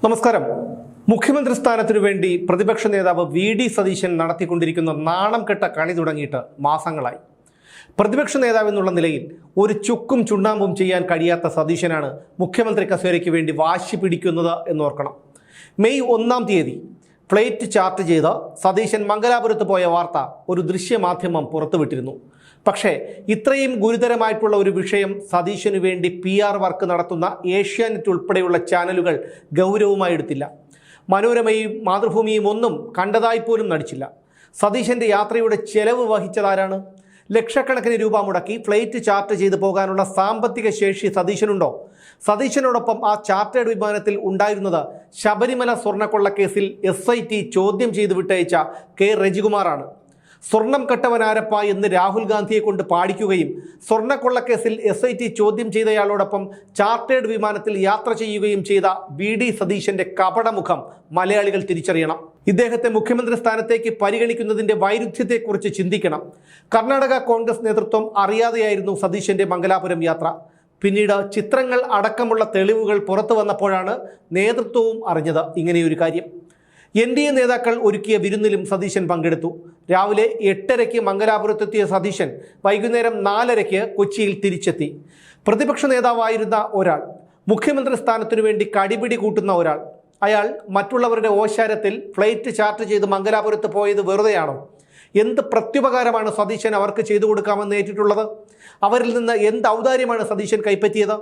നമസ്കാരം. മുഖ്യമന്ത്രി സ്ഥാനത്തിനു വേണ്ടി പ്രതിപക്ഷ നേതാവ് വി.ഡി. സതീശൻ നടത്തിക്കൊണ്ടിരിക്കുന്ന നാണം കെട്ട കളി തുടങ്ങിയിട്ട് മാസങ്ങളായി. പ്രതിപക്ഷ നേതാവ് എന്നുള്ള നിലയിൽ ഒരു ചുക്കും ചുണ്ണാമ്പും ചെയ്യാൻ കഴിയാത്ത സതീശനാണ് മുഖ്യമന്ത്രി കസേരയ്ക്ക് വേണ്ടി വാശി പിടിക്കുന്നത് എന്നോർക്കണം. മെയ് 1-ാം തീയതി ഫ്ലൈറ്റ് ചാർട്ട് ചെയ്ത് സതീശൻ മംഗലാപുരത്ത് പോയ വാർത്ത ഒരു ദൃശ്യമാധ്യമം പുറത്തുവിട്ടിരുന്നു. പക്ഷേ ഇത്രയും ഗുരുതരമായിട്ടുള്ള ഒരു വിഷയം സതീശനു വേണ്ടി PR വർക്ക് നടത്തുന്ന ഏഷ്യാനെറ്റ് ഉൾപ്പെടെയുള്ള ചാനലുകൾ ഗൗരവമായി എടുത്തില്ല. മനോരമയും മാതൃഭൂമിയും ഒന്നും കണ്ടതായി പോലും നടിച്ചില്ല. സതീശൻ്റെ യാത്രയുടെ ചെലവ് വഹിച്ചതാരാണ്? ലക്ഷക്കണക്കിന് രൂപ മുടക്കി ഫ്ലൈറ്റ് ചാർട്ട് ചെയ്ത് പോകാനുള്ള സാമ്പത്തിക ശേഷി സതീശനുണ്ടോ? സതീശനോടൊപ്പം ആ ചാർട്ടേഡ് വിമാനത്തിൽ ഉണ്ടായിരുന്നത് ശബരിമല സ്വർണ്ണക്കൊള്ളക്കേസിൽ SIT ചോദ്യം ചെയ്ത് വിട്ടയച്ച K. രജികുമാറാണ്. സ്വർണം കട്ടവനാരപ്പ എന്ന് രാഹുൽ ഗാന്ധിയെ കൊണ്ട് പാടിക്കുകയും സ്വർണ്ണക്കൊള്ളക്കേസിൽ SIT ചോദ്യം ചെയ്തയാളോടൊപ്പം ചാർട്ടേഡ് വിമാനത്തിൽ യാത്ര ചെയ്യുകയും ചെയ്ത വി.ഡി. സതീശന്റെ കപടമുഖം മലയാളികൾ തിരിച്ചറിയണം. ഇദ്ദേഹത്തെ മുഖ്യമന്ത്രി സ്ഥാനത്തേക്ക് പരിഗണിക്കുന്നതിന്റെ വൈരുദ്ധ്യത്തെക്കുറിച്ച് ചിന്തിക്കണം. കർണാടക കോൺഗ്രസ് നേതൃത്വം അറിയാതെയായിരുന്നു സതീശന്റെ മംഗലാപുരം യാത്ര. പിന്നീട് ചിത്രങ്ങൾ അടക്കമുള്ള തെളിവുകൾ പുറത്തു വന്നപ്പോഴാണ് നേതൃത്വവും അറിഞ്ഞത് ഇങ്ങനെയൊരു കാര്യം. NDA നേതാക്കൾ ഒരുക്കിയ വിരുന്നിലും സതീശൻ പങ്കെടുത്തു. രാവിലെ 8:30 മംഗലാപുരത്തെത്തിയ സതീശൻ വൈകുന്നേരം 4:30 കൊച്ചിയിൽ തിരിച്ചെത്തി. പ്രതിപക്ഷ നേതാവായിരുന്ന ഒരാൾ, മുഖ്യമന്ത്രി സ്ഥാനത്തിനു വേണ്ടി കടിപിടി കൂട്ടുന്ന ഒരാൾ, അയാൾ മറ്റുള്ളവരുടെ ഓശാരത്തിൽ ഫ്ലൈറ്റ് ചാർട്ട് ചെയ്ത് മംഗലാപുരത്ത് പോയത് വെറുതെയാണോ? എന്ത് പ്രത്യുപകാരമാണ് സതീശൻ അവർക്ക് ചെയ്തു കൊടുക്കാമെന്ന് ഏറ്റിട്ടുള്ളത്? അവരിൽ നിന്ന് എന്ത് ഔദാര്യമാണ് സതീശൻ കൈപ്പറ്റിയത്?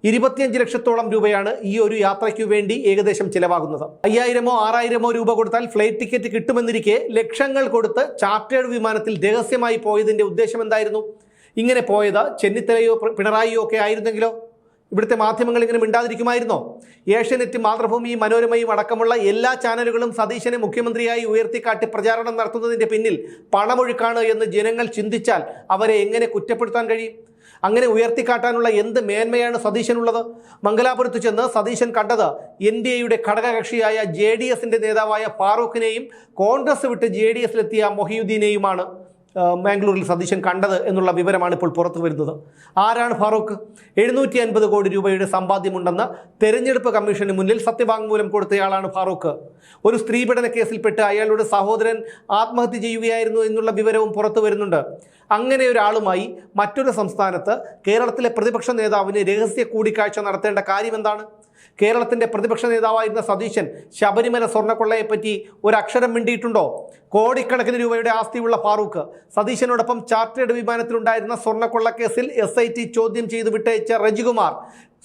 25 ലക്ഷത്തോളം രൂപയാണ് ഈ ഒരു യാത്രയ്ക്കു വേണ്ടി ഏകദേശം ചിലവാകുന്നത്. 5000-ഓ 6000-ഓ രൂപ കൊടുത്താൽ ഫ്ലൈറ്റ് ടിക്കറ്റ് കിട്ടുമെന്നിരിക്കെ ലക്ഷങ്ങൾ കൊടുത്ത് ചാർട്ടേഡ് വിമാനത്തിൽ രഹസ്യമായി പോയതിൻ്റെ ഉദ്ദേശം എന്തായിരുന്നു? ഇങ്ങനെ പോയത് ചെന്നിത്തലയോ പിണറായിയോ ഒക്കെ ആയിരുന്നെങ്കിലോ ഇവിടുത്തെ മാധ്യമങ്ങൾ ഇങ്ങനെ മിണ്ടാതിരിക്കുമായിരുന്നോ? ഏഷ്യാനെറ്റ്, മാതൃഭൂമിയും മനോരമയും അടക്കമുള്ള എല്ലാ ചാനലുകളും സതീശനെ മുഖ്യമന്ത്രിയായി ഉയർത്തിക്കാട്ടി പ്രചാരണം നടത്തുന്നതിൻ്റെ പിന്നിൽ പണമൊഴുക്കാണ് എന്ന് ജനങ്ങൾ ചിന്തിച്ചാൽ അവരെ എങ്ങനെ കുറ്റപ്പെടുത്താൻ കഴിയും? അങ്ങനെ ഉയർത്തിക്കാട്ടാനുള്ള എന്ത് മേന്മയാണ് സതീശനുള്ളത്? മംഗലാപുരത്ത് ചെന്ന് സതീശൻ കണ്ടത് NDAയുടെ ഘടകകക്ഷിയായ JDSന്റെ നേതാവായ ഫാറൂഖിനെയും കോൺഗ്രസ് വിട്ട് JDSലെത്തിയ മൊഹിയുദ്ദീനെയുമാണ് ബാംഗ്ലൂരിൽ സതീശൻ കണ്ടത് എന്നുള്ള വിവരമാണ് ഇപ്പോൾ പുറത്തു വരുന്നത്. ആരാണ് ഫാറൂഖ്? 750 കോടി രൂപയുടെ സമ്പാദ്യമുണ്ടെന്ന് തെരഞ്ഞെടുപ്പ് കമ്മീഷന് മുന്നിൽ സത്യവാങ്മൂലം കൊടുത്തയാളാണ് ഫാറൂഖ്. ഒരു സ്ത്രീപീഡന കേസിൽപ്പെട്ട് അയാളുടെ സഹോദരൻ ആത്മഹത്യ ചെയ്യുകയായിരുന്നു എന്നുള്ള വിവരവും പുറത്തു വരുന്നുണ്ട്. അങ്ങനെ ഒരാളുമായി മറ്റൊരു സംസ്ഥാനത്ത് കേരളത്തിലെ പ്രതിപക്ഷ നേതാവിന് രഹസ്യ കൂടിക്കാഴ്ച നടത്തേണ്ട കാര്യം എന്താണ്? കേരളത്തിൻ്റെ പ്രതിപക്ഷ നേതാവായിരുന്ന സതീശൻ ശബരിമല സ്വർണ്ണക്കൊള്ളയെപ്പറ്റി ഒരക്ഷരം മിണ്ടിയിട്ടുണ്ടോ? കോടിക്കണക്കിന് രൂപയുടെ ആസ്തിയുള്ള ഫാറൂഖ് സതീശനോടൊപ്പം ചാർട്ടേഡ് വിമാനത്തിലുണ്ടായിരുന്ന സ്വർണ്ണക്കൊള്ളക്കേസിൽ SIT ചോദ്യം ചെയ്ത് വിട്ടയച്ച രജികുമാർ,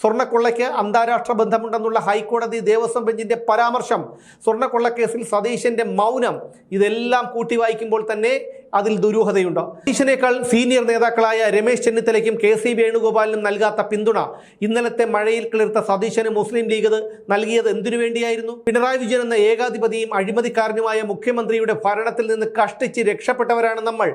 സ്വർണ്ണക്കൊള്ളയ്ക്ക് അന്താരാഷ്ട്ര ബന്ധമുണ്ടെന്നുള്ള ഹൈക്കോടതി ദേവസ്വം ബെഞ്ചിന്റെ പരാമർശം, സ്വർണ്ണക്കൊള്ളക്കേസിൽ സതീശന്റെ മൗനം, ഇതെല്ലാം കൂട്ടി വായിക്കുമ്പോൾ തന്നെ അതിൽ ദുരൂഹതയുണ്ട്. സതീശനേക്കാൾ സീനിയർ നേതാക്കളായ രമേശ് ചെന്നിത്തലയ്ക്കും KC വേണുഗോപാലിനും നൽകാത്ത പിന്തുണ ഇന്നലത്തെ മഴയിൽ കിളിർത്ത സതീശന് മുസ്ലിം ലീഗ് നൽകിയത് എന്തിനു വേണ്ടിയായിരുന്നു? പിണറായി വിജയൻ എന്ന ഏകാധിപതിയും അഴിമതിക്കാരനുമായ മുഖ്യമന്ത്രിയുടെ ഭരണത്തിൽ നിന്ന് കഷ്ടിച്ച് രക്ഷപ്പെട്ടവരാണ് നമ്മൾ.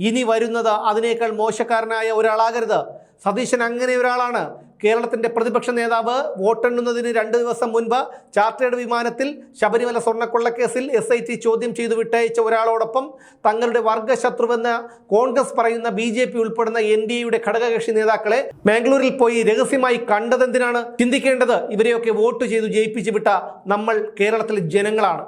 ഇനി വരുന്നത് അതിനേക്കാൾ മോശക്കാരനായ ഒരാളാകരുത്. സതീശൻ അങ്ങനെ ഒരാളാണ്. കേരളത്തിൻ്റെ പ്രതിപക്ഷ നേതാവ് വോട്ടെണ്ണുന്നതിന് 2 ദിവസം മുൻപ് ചാർട്ടേഡ് വിമാനത്തിൽ ശബരിമല സ്വർണ്ണക്കൊള്ളക്കേസിൽ SIT ചോദ്യം ചെയ്തു വിട്ടയച്ച ഒരാളോടൊപ്പം തങ്ങളുടെ വർഗശത്രുവെന്ന് കോൺഗ്രസ് പറയുന്ന BJP ഉൾപ്പെടുന്ന NDAയുടെ ഘടകകക്ഷി നേതാക്കളെ ബാംഗ്ലൂരിൽ പോയി രഹസ്യമായി കണ്ടതെന്തിനാണ്? ചിന്തിക്കേണ്ടത് ഇവരെയൊക്കെ വോട്ട് ചെയ്തു ജയിപ്പിച്ചു വിട്ട നമ്മൾ കേരളത്തിലെ ജനങ്ങളാണ്.